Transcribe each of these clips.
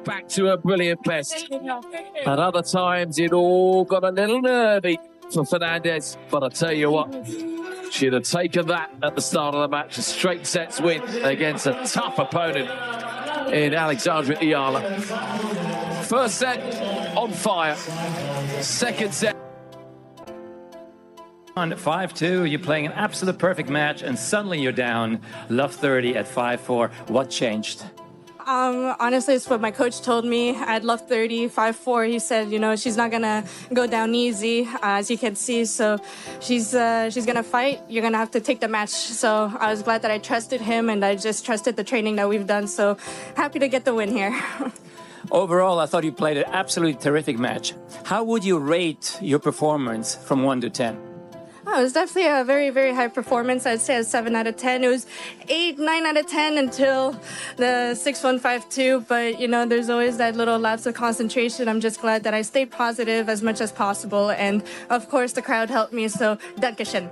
back to her brilliant best. At other times, it all got a little nervy for Fernandez. But I tell you what, she'd have taken that at the start of the match. A straight sets win against a tough opponent in Alexandra Eala. First set, on fire. Second set. On 5-2, you're playing an absolute perfect match, and suddenly you're down. Love 30 at 5-4. What changed? Honestly, it's what my coach told me. I'd love 30, 5-4. He said, you know, she's not gonna go down easy, as you can see. So she's gonna fight. You're gonna have to take the match. So I was glad that I trusted him, and I just trusted the training that we've done. So happy to get the win here. Overall, I thought you played an absolutely terrific match. How would you rate your performance from 1 to 10? Oh, it was definitely a very, very high performance. I'd say a 7 out of 10. It was 8, 9 out of 10 until the 6-1, 5-2. But, you know, there's always that little lapse of concentration. I'm just glad that I stayed positive as much as possible. And, of course, the crowd helped me. So, Dankeschön.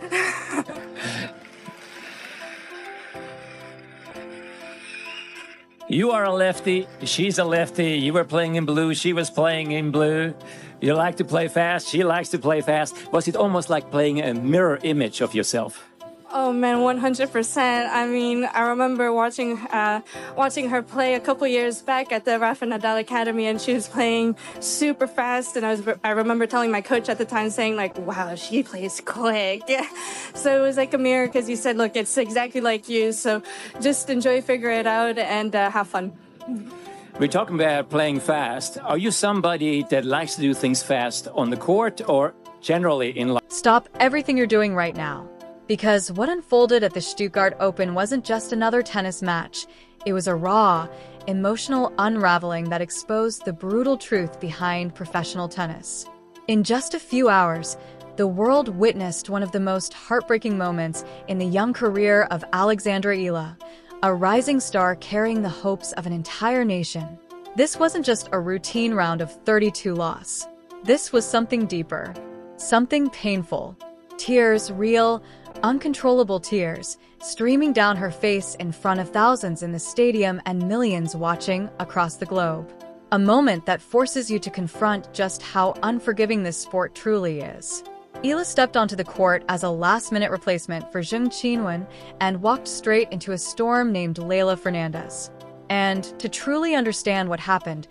You are a lefty, she's a lefty. You were playing in blue, she was playing in blue. You like to play fast, she likes to play fast. Was it almost like playing a mirror image of yourself? Oh man, 100%. I mean, I remember watching her play a couple years back at the Rafa Nadal Academy, and she was playing super fast. And I remember telling my coach at the time, saying like, "Wow, she plays quick." So it was like a mirror, because he said, "Look, it's exactly like you. So just enjoy, figure it out, and have fun." We're talking about playing fast. Are you somebody that likes to do things fast on the court or generally in life? Stop everything you're doing right now. Because what unfolded at the Stuttgart Open wasn't just another tennis match. It was a raw, emotional unraveling that exposed the brutal truth behind professional tennis. In just a few hours, the world witnessed one of the most heartbreaking moments in the young career of Alexandra Eala, a rising star carrying the hopes of an entire nation. This wasn't just a routine round of 32 loss. This was something deeper, something painful. Tears, real, uncontrollable tears, streaming down her face in front of thousands in the stadium and millions watching across the globe. A moment that forces you to confront just how unforgiving this sport truly is. Eala stepped onto the court as a last-minute replacement for Zheng Qinwen and walked straight into a storm named Leylah Fernandez. And to truly understand what happened,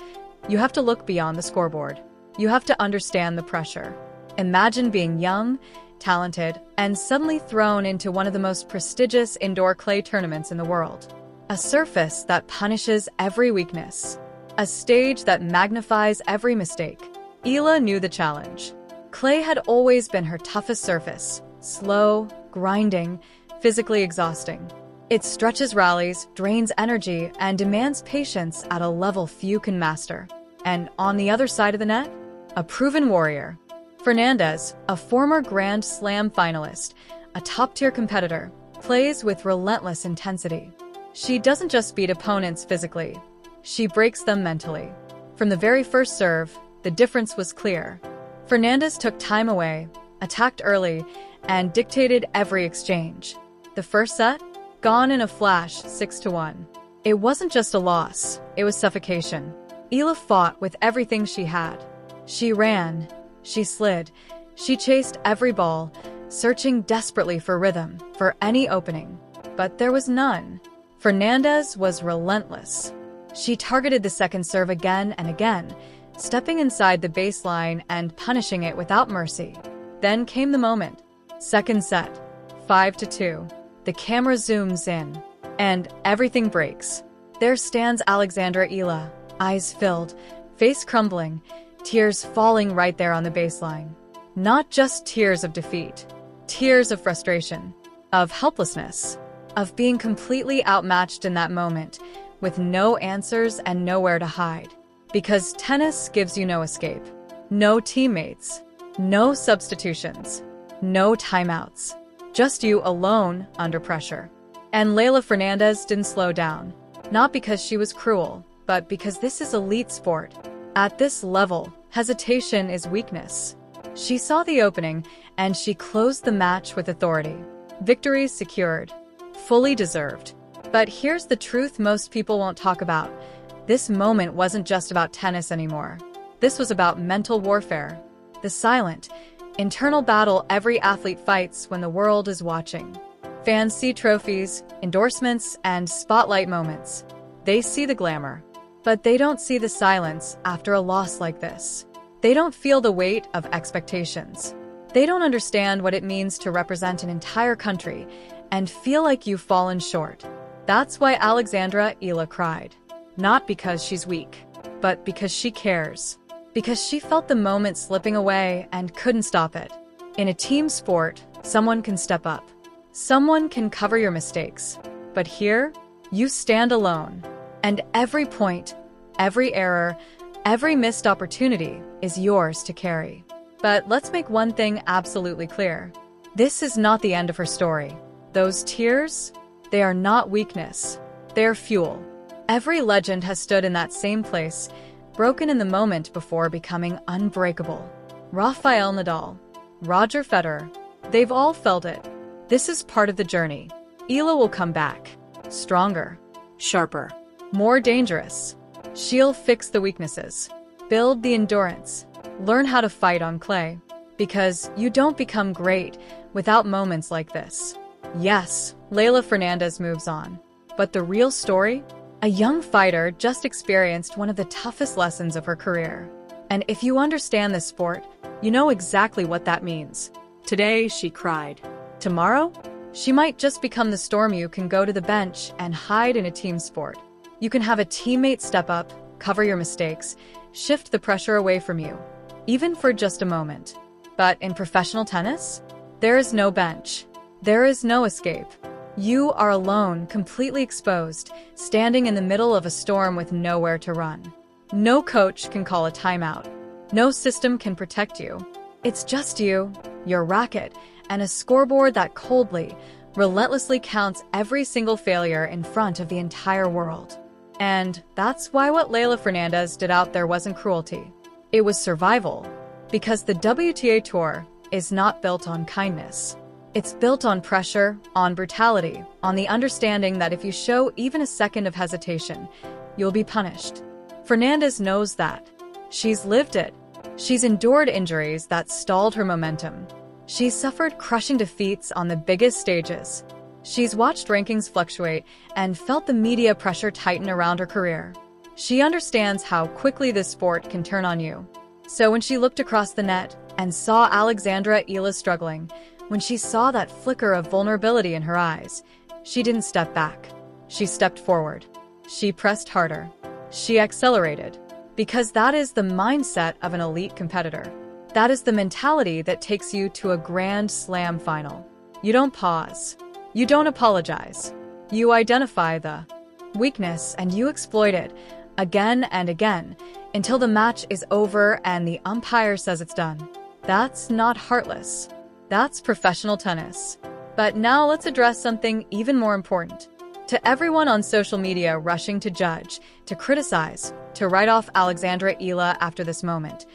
you have to look beyond the scoreboard. You have to understand the pressure. Imagine being young, talented, and suddenly thrown into one of the most prestigious indoor clay tournaments in the world. A surface that punishes every weakness. A stage that magnifies every mistake. Eala knew the challenge. Clay had always been her toughest surface. Slow, grinding, physically exhausting. It stretches rallies, drains energy, and demands patience at a level few can master. And on the other side of the net, a proven warrior. Fernandez, a former Grand Slam finalist, a top-tier competitor, plays with relentless intensity. She doesn't just beat opponents physically, she breaks them mentally. From the very first serve, the difference was clear. Fernandez took time away, attacked early, and dictated every exchange. The first set? Gone in a flash, 6-1. It wasn't just a loss, it was suffocation. Eala fought with everything she had. She ran, she slid, she chased every ball, searching desperately for rhythm, for any opening. But there was none. Fernandez was relentless. She targeted the second serve again and again, stepping inside the baseline and punishing it without mercy. Then came the moment. Second set, 5-2. The camera zooms in, and everything breaks. There stands Alexandra Eala, eyes filled, face crumbling, tears falling right there on the baseline. Not just tears of defeat, tears of frustration, of helplessness, of being completely outmatched in that moment, with no answers and nowhere to hide. Because tennis gives you no escape, no teammates, no substitutions, no timeouts. Just you alone under pressure. And Leylah Fernandez didn't slow down. Not because she was cruel, but because this is elite sport. At this level, hesitation is weakness. She saw the opening, and she closed the match with authority. Victories secured. Fully deserved. But here's the truth most people won't talk about. This moment wasn't just about tennis anymore. This was about mental warfare, the silent, internal battle every athlete fights when the world is watching. Fans see trophies, endorsements, and spotlight moments. They see the glamour, but they don't see the silence after a loss like this. They don't feel the weight of expectations. They don't understand what it means to represent an entire country and feel like you've fallen short. That's why Alexandra Eala cried. Not because she's weak, but because she cares. Because she felt the moment slipping away and couldn't stop it. In a team sport, someone can step up. Someone can cover your mistakes. But here, you stand alone. And every point, every error, every missed opportunity is yours to carry. But let's make one thing absolutely clear. This is not the end of her story. Those tears, they are not weakness. They're fuel. Every legend has stood in that same place, broken in the moment before becoming unbreakable. Rafael Nadal, Roger Federer, they've all felt it. This is part of the journey. Eala will come back, stronger, sharper, more dangerous. She'll fix the weaknesses, build the endurance, learn how to fight on clay. Because you don't become great without moments like this. Yes, Leylah Fernandez moves on. But the real story? A young fighter just experienced one of the toughest lessons of her career. And if you understand this sport, you know exactly what that means. Today, she cried. Tomorrow, she might just become the storm you can go to the bench and hide in a team sport. You can have a teammate step up, cover your mistakes, shift the pressure away from you, even for just a moment. But in professional tennis, there is no bench. There is no escape. You are alone, completely exposed, standing in the middle of a storm with nowhere to run. No coach can call a timeout. No system can protect you. It's just you, your racket, and a scoreboard that coldly, relentlessly counts every single failure in front of the entire world. And that's why what Leylah Fernandez did out there wasn't cruelty. It was survival. Because the WTA Tour is not built on kindness. It's built on pressure, on brutality, on the understanding that if you show even a second of hesitation, you'll be punished. Fernandez knows that. She's lived it. She's endured injuries that stalled her momentum. She's suffered crushing defeats on the biggest stages. She's watched rankings fluctuate and felt the media pressure tighten around her career. She understands how quickly this sport can turn on you. So when she looked across the net and saw Alexandra Eala struggling, when she saw that flicker of vulnerability in her eyes, she didn't step back. She stepped forward. She pressed harder. She accelerated. Because that is the mindset of an elite competitor. That is the mentality that takes you to a Grand Slam final. You don't pause. You don't apologize. You identify the weakness and you exploit it again and again until the match is over and the umpire says it's done. That's not heartless. That's professional tennis. But now let's address something even more important. To everyone on social media rushing to judge, to criticize, to write off Alexandra Eala after this moment,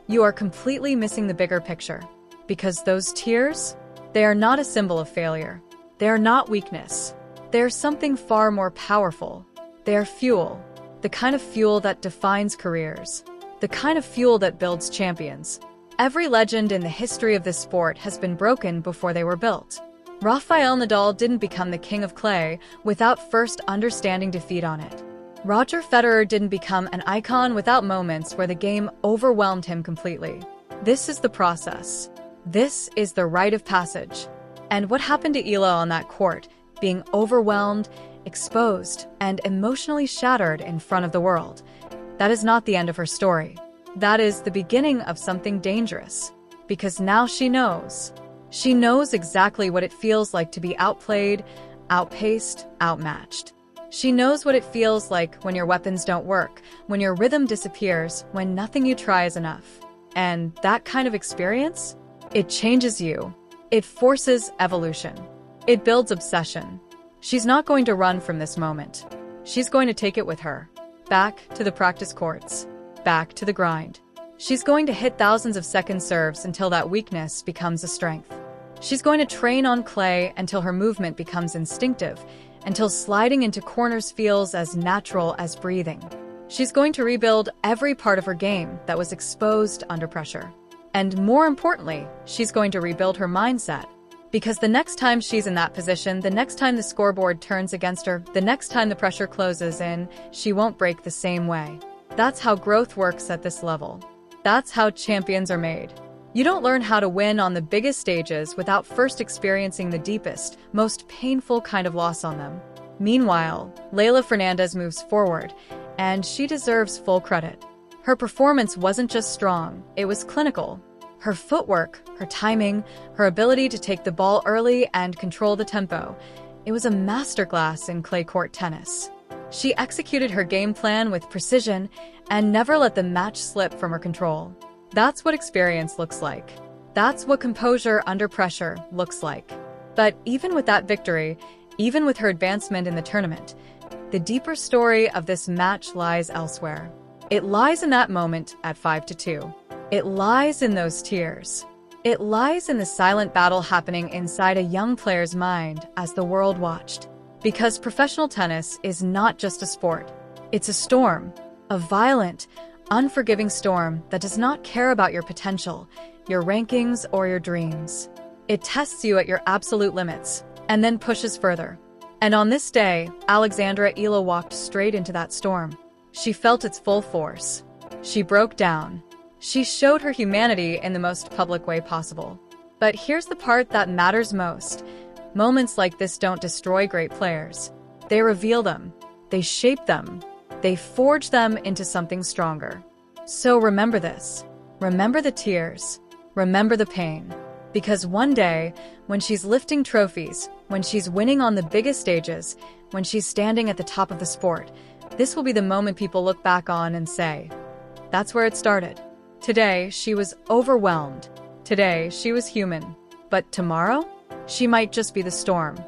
you are completely missing the bigger picture. Because those tears, they are not a symbol of failure. They are not weakness. They are something far more powerful. They are fuel. The kind of fuel that defines careers. The kind of fuel that builds champions. Every legend in the history of this sport has been broken before they were built. Rafael Nadal didn't become the king of clay without first understanding defeat on it. Roger Federer didn't become an icon without moments where the game overwhelmed him completely. This is the process. This is the rite of passage. And what happened to Eala on that court, being overwhelmed, exposed, and emotionally shattered in front of the world, that is not the end of her story. That is the beginning of something dangerous. Because now she knows. She knows exactly what it feels like to be outplayed, outpaced, outmatched. She knows what it feels like when your weapons don't work, when your rhythm disappears, when nothing you try is enough. And that kind of experience, it changes you. It forces evolution. It builds obsession. She's not going to run from this moment. She's going to take it with her. Back to the practice courts. Back to the grind. She's going to hit thousands of second serves until that weakness becomes a strength. She's going to train on clay until her movement becomes instinctive, until sliding into corners feels as natural as breathing. She's going to rebuild every part of her game that was exposed under pressure. And more importantly, she's going to rebuild her mindset. Because the next time she's in that position, the next time the scoreboard turns against her, the next time the pressure closes in, she won't break the same way. That's how growth works at this level. That's how champions are made. You don't learn how to win on the biggest stages without first experiencing the deepest, most painful kind of loss on them. Meanwhile, Leylah Fernandez moves forward, and she deserves full credit. Her performance wasn't just strong, it was clinical. Her footwork, her timing, her ability to take the ball early and control the tempo. It was a masterclass in clay court tennis. She executed her game plan with precision and never let the match slip from her control. That's what experience looks like. That's what composure under pressure looks like. But even with that victory, even with her advancement in the tournament, the deeper story of this match lies elsewhere. It lies in that moment at 5-2. It lies in those tears. It lies in the silent battle happening inside a young player's mind as the world watched. Because professional tennis is not just a sport. It's a storm, a violent, unforgiving storm that does not care about your potential, your rankings, or your dreams. It tests you at your absolute limits and then pushes further. And on this day, Alexandra Eala walked straight into that storm. She felt its full force. She broke down. She showed her humanity in the most public way possible. But here's the part that matters most. Moments like this don't destroy great players. They reveal them. They shape them. They forge them into something stronger. So remember this. Remember the tears. Remember the pain. Because one day, when she's lifting trophies, when she's winning on the biggest stages, when she's standing at the top of the sport, this will be the moment people look back on and say, that's where it started. Today, she was overwhelmed. Today, she was human. But tomorrow, she might just be the storm.